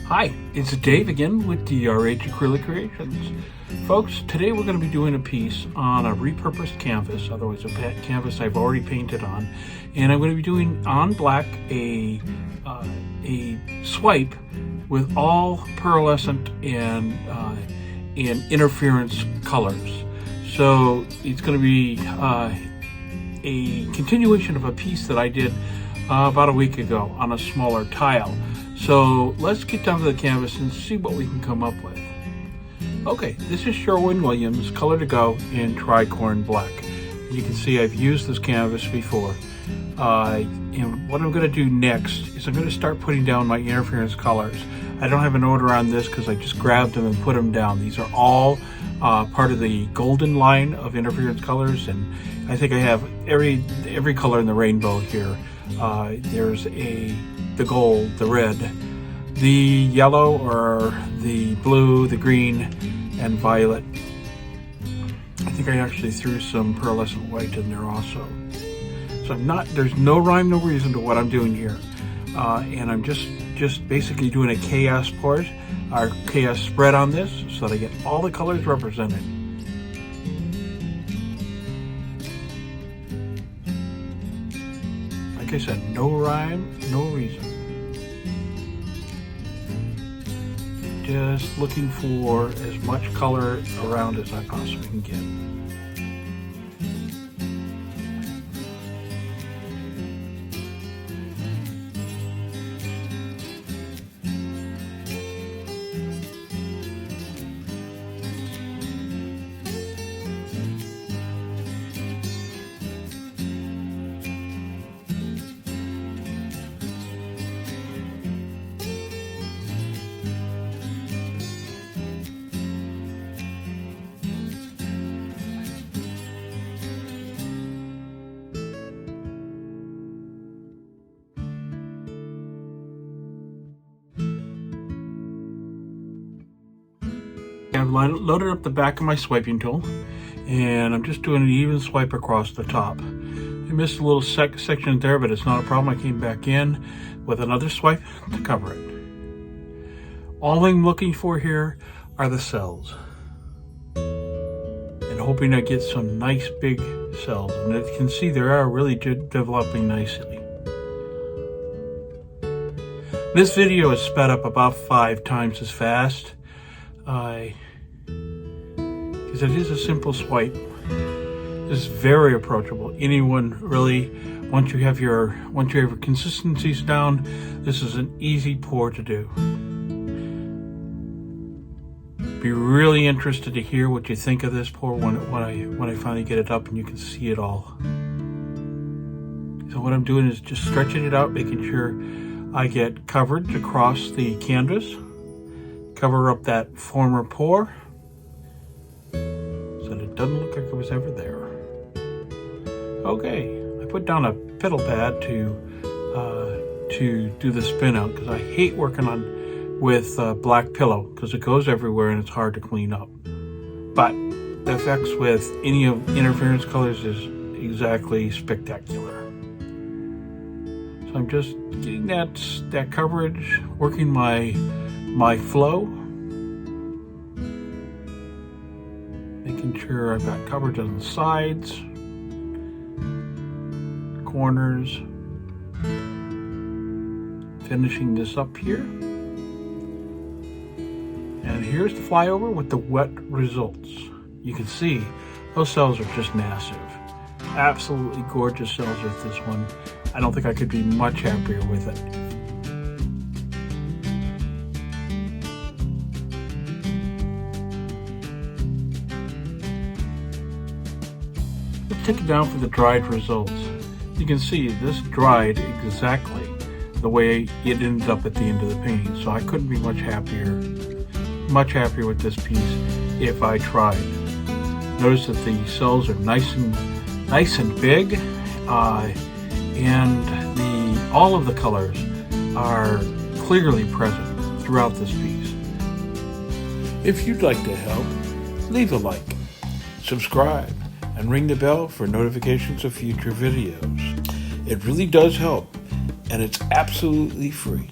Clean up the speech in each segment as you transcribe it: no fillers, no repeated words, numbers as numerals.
Hi, it's Dave again with TriArt Acrylic Creations. Folks, today we're going to be doing a piece on a repurposed canvas, otherwise a canvas I've already painted on, and I'm going to be doing on black a swipe with all pearlescent and interference colors. So it's going to be a continuation of a piece that I did about a week ago on a smaller tile. So let's get down to the canvas and see what we can come up with. Okay, this is Shermin-Williams Color to Go in Tricorn Black. You can see I've used this canvas before. And what I'm going to do next is I'm going to start putting down my interference colors. I don't have an order on this because I just grabbed them and put them down. These are all part of the golden line of interference colors, and I think I have every color in the rainbow here. There's the gold, the red, the yellow, or the blue, the green, and violet. I think I actually threw some pearlescent white in there also. So there's no rhyme, no reason to what I'm doing here. And I'm just basically doing a chaos pour, or chaos spread on this so that I get all the colors represented. Like I said, no rhyme, no reason. Just looking for as much color around as I possibly can get. I've loaded up the back of my swiping tool, and I'm just doing an even swipe across the top. I missed a little section there, but it's not a problem. I came back in with another swipe to cover it. All I'm looking for here are the cells, and hoping I get some nice big cells. And as you can see, they are really developing nicely. This video is sped up about 5 times as fast. Because it is a simple swipe. It's very approachable. Anyone really, once you have your consistencies down, this is an easy pour to do. Be really interested to hear what you think of this pour when I finally get it up and you can see it all. So what I'm doing is just stretching it out, making sure I get coverage across the canvas. Cover up that former pour so that it doesn't look like it was ever there. Okay, I put down a pedal pad to do the spin out because I hate working with black pillow because it goes everywhere and it's hard to clean up. But the effects with any of interference colors is exactly spectacular. So I'm just getting that coverage, working my flow, making sure I've got coverage on the sides, corners, finishing this up here. And here's the flyover with the wet results. You can see those cells are just massive. Absolutely gorgeous cells with this one. I don't think I could be much happier with it. Take it down for the dried results. You can see this dried exactly the way it ended up at the end of the painting, so I couldn't be much happier with this piece if I tried. Notice that the cells are nice and big, and all of the colors are clearly present throughout this piece. If you'd like to help, leave a like, subscribe, and ring the bell for notifications of future videos. It really does help, and it's absolutely free.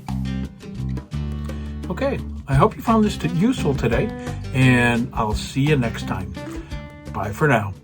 Okay, I hope you found this useful today, and I'll see you next time. Bye for now.